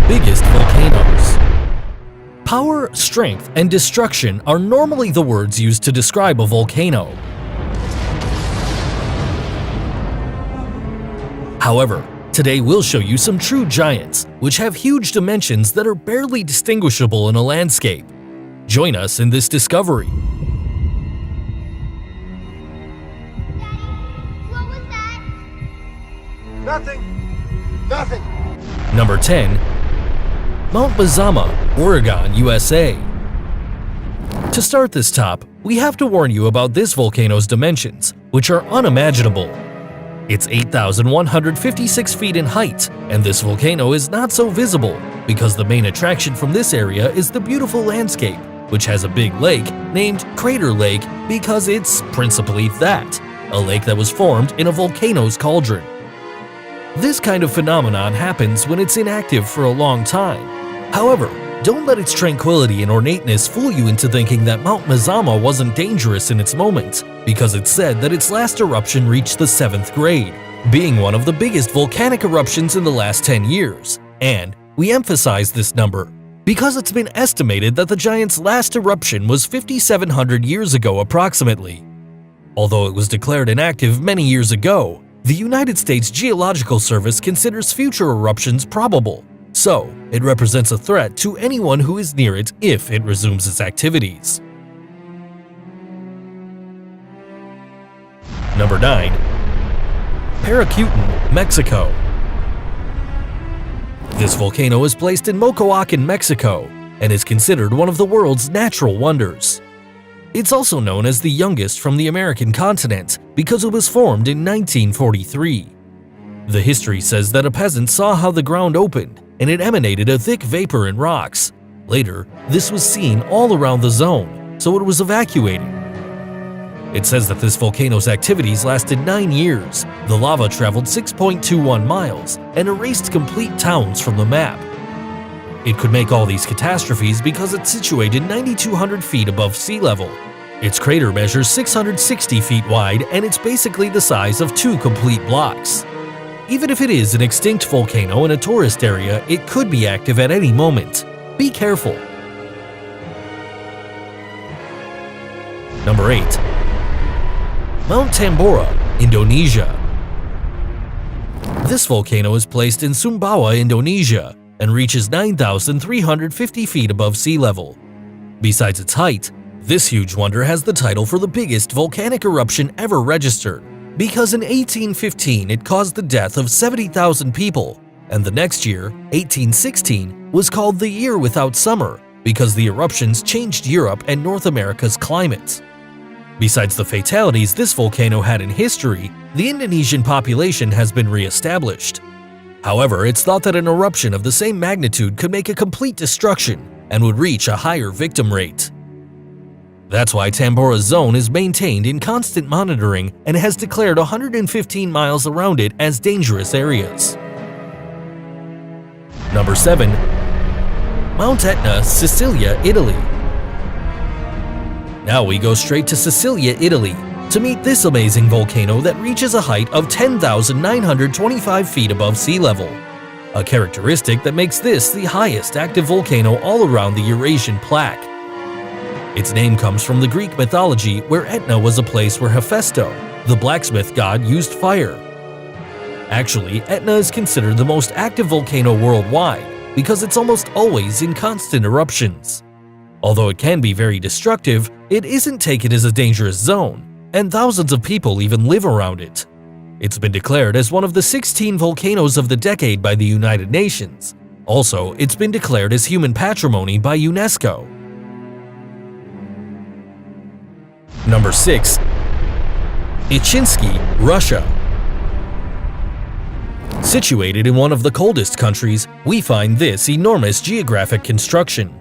biggest volcanoes. Power, strength, and destruction are normally the words used to describe a volcano. However, today we'll show you some true giants, which have huge dimensions that are barely distinguishable in a landscape. Join us in this discovery. What was that? Nothing. Number 10. Mount Mazama, Oregon, USA. To start this top, we have to warn you about this volcano's dimensions, which are unimaginable. It's 8,156 feet in height, and this volcano is not so visible because the main attraction from this area is the beautiful landscape, which has a big lake named Crater Lake because it's principally that, a lake that was formed in a volcano's cauldron. This kind of phenomenon happens when it's inactive for a long time. However, don't let its tranquility and ornateness fool you into thinking that Mount Mazama wasn't dangerous in its moment, because it's said that its last eruption reached the 7th grade, being one of the biggest volcanic eruptions in the last 10 years. And we emphasize this number because it's been estimated that the giant's last eruption was 5,700 years ago approximately. Although it was declared inactive many years ago, the United States Geological Service considers future eruptions probable. So, it represents a threat to anyone who is near it if it resumes its activities. Number 9. Paracutin, Mexico. This volcano is placed in Mocoacan, Mexico, and is considered one of the world's natural wonders. It's also known as the youngest from the American continent because it was formed in 1943. The history says that a peasant saw how the ground opened and it emanated a thick vapor and rocks. Later, this was seen all around the zone, so it was evacuated. It says that this volcano's activities lasted 9 years. The lava traveled 6.21 miles and erased complete towns from the map. It could make all these catastrophes because it's situated 9,200 feet above sea level. Its crater measures 660 feet wide and it's basically the size of 2 complete blocks. Even if it is an extinct volcano in a tourist area, it could be active at any moment. Be careful. Number 8. Mount Tambora, Indonesia. This volcano is placed in Sumbawa, Indonesia, and reaches 9,350 feet above sea level. Besides its height, this huge wonder has the title for the biggest volcanic eruption ever registered, because in 1815 it caused the death of 70,000 people, and the next year, 1816, was called the Year Without Summer because the eruptions changed Europe and North America's climate. Besides the fatalities this volcano had in history, the Indonesian population has been re-established. However, it's thought that an eruption of the same magnitude could make a complete destruction and would reach a higher victim rate. That's why Tambora's zone is maintained in constant monitoring and has declared 115 miles around it as dangerous areas. Number 7. Mount Etna, Sicilia, Italy. Now we go straight to Sicilia, Italy, to meet this amazing volcano that reaches a height of 10,925 feet above sea level, a characteristic that makes this the highest active volcano all around the Eurasian plaque. Its name comes from the Greek mythology where Etna was a place where Hephaestus, the blacksmith god, used fire. Actually, Etna is considered the most active volcano worldwide because it's almost always in constant eruptions. Although it can be very destructive, it isn't taken as a dangerous zone, and thousands of people even live around it. It's been declared as one of the 16 volcanoes of the decade by the United Nations. Also, it's been declared as human patrimony by UNESCO. Number 6. Ichinsky, Russia. Situated in one of the coldest countries, we find this enormous geographic construction.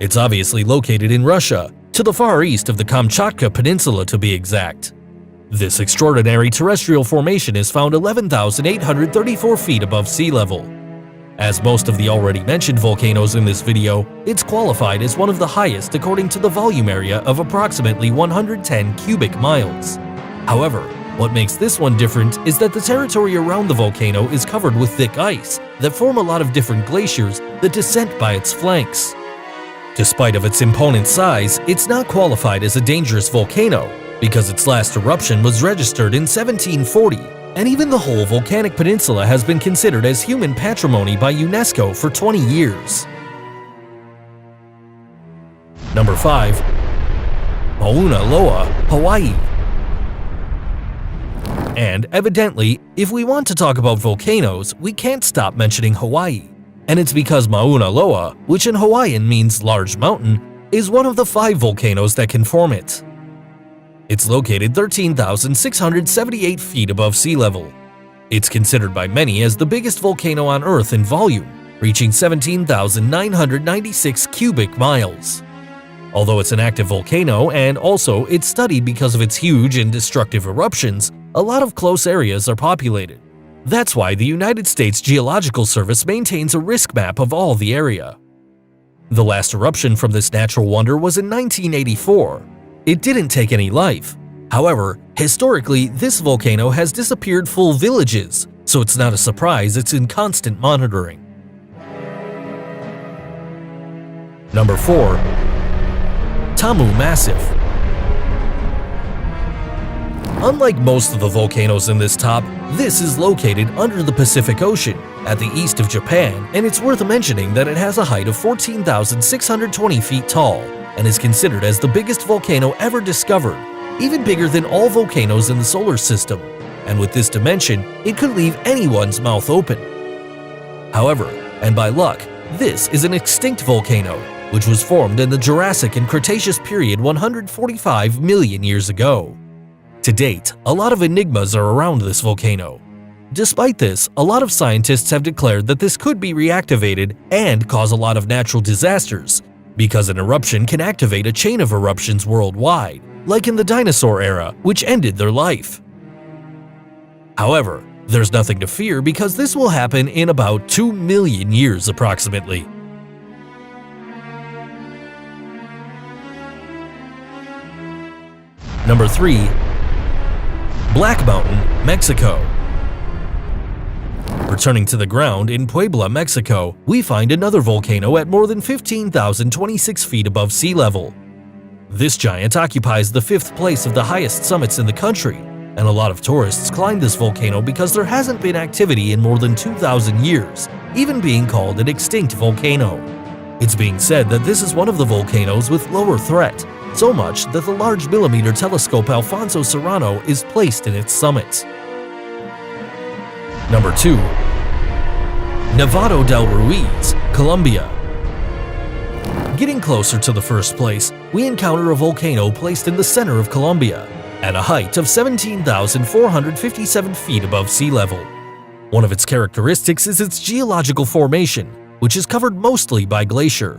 It's obviously located in Russia, to the far east of the Kamchatka Peninsula to be exact. This extraordinary terrestrial formation is found 11,834 feet above sea level. As most of the already mentioned volcanoes in this video, it's qualified as one of the highest according to the volume area of approximately 110 cubic miles. However, What makes this one different is that the territory around the volcano is covered with thick ice that form a lot of different glaciers that descend by its flanks. Despite of its imponent size, it's not qualified as a dangerous volcano because its last eruption was registered in 1740, and even the whole volcanic peninsula has been considered as human patrimony by UNESCO for 20 years. Number 5. Mauna Loa, Hawaii. And evidently, if we want to talk about volcanoes, we can't stop mentioning Hawaii. And it's because Mauna Loa, which in Hawaiian means large mountain, is one of the 5 volcanoes that can form it. It's located 13,678 feet above sea level. It's considered by many as the biggest volcano on Earth in volume, reaching 17,996 cubic miles. Although it's an active volcano and also it's studied because of its huge and destructive eruptions, a lot of close areas are populated. That's why the United States Geological Service maintains a risk map of all the area. The last eruption from this natural wonder was in 1984. It didn't take any life. However, historically, this volcano has disappeared full villages, so it's not a surprise it's in constant monitoring. Number 4. Tamu Massif. Unlike most of the volcanoes in this top, this is located under the Pacific Ocean, at the east of Japan, and it's worth mentioning that it has a height of 14,620 feet tall, and is considered as the biggest volcano ever discovered, even bigger than all volcanoes in the solar system, and with this dimension, it could leave anyone's mouth open. However, and by luck, this is an extinct volcano, which was formed in the Jurassic and Cretaceous period 145 million years ago. To date, a lot of enigmas are around this volcano. Despite this, a lot of scientists have declared that this could be reactivated and cause a lot of natural disasters, because an eruption can activate a chain of eruptions worldwide, like in the dinosaur era, which ended their life. However, there's nothing to fear because this will happen in about 2 million years approximately. Number 3. Black Mountain, Mexico. Returning to the ground in Puebla, Mexico, we find another volcano at more than 15,026 feet above sea level. This giant occupies the 5th place of the highest summits in the country, and a lot of tourists climb this volcano because there hasn't been activity in more than 2,000 years, even being called an extinct volcano. It's being said that this is one of the volcanoes with lower threat, so much that the large millimeter telescope Alfonso Serrano is placed in its summit. Number 2. Nevado del Ruiz, Colombia. Getting closer to the first place, we encounter a volcano placed in the center of Colombia, at a height of 17,457 feet above sea level. One of its characteristics is its geological formation, which is covered mostly by glacier.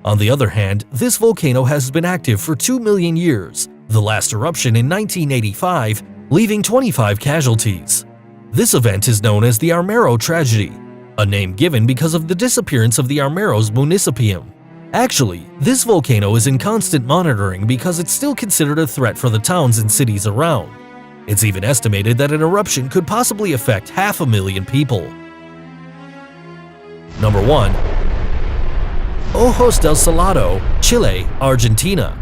On the other hand, this volcano has been active for 2 million years, the last eruption in 1985, leaving 25 casualties. This event is known as the Armero Tragedy, a name given because of the disappearance of the Armeros Municipium. Actually, this volcano is in constant monitoring because it's still considered a threat for the towns and cities around. It's even estimated that an eruption could possibly affect 500,000 people. Number 1. Ojos del Salado, Chile, Argentina.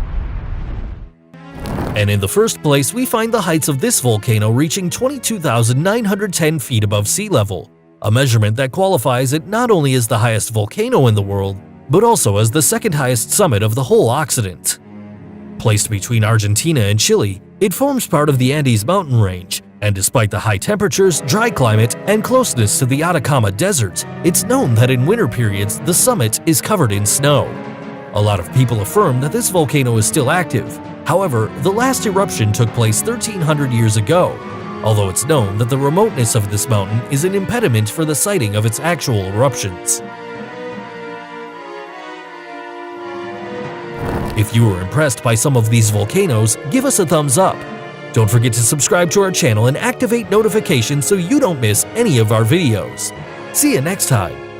And in the first place, we find the heights of this volcano reaching 22,910 feet above sea level, a measurement that qualifies it not only as the highest volcano in the world, but also as the second highest summit of the whole Occident. Placed between Argentina and Chile, it forms part of the Andes mountain range, and despite the high temperatures, dry climate, and closeness to the Atacama Desert, it's known that in winter periods the summit is covered in snow. A lot of people affirm that this volcano is still active. However, the last eruption took place 1,300 years ago, although it's known that the remoteness of this mountain is an impediment for the sighting of its actual eruptions. If you were impressed by some of these volcanoes, give us a thumbs up. Don't forget to subscribe to our channel and activate notifications so you don't miss any of our videos. See you next time.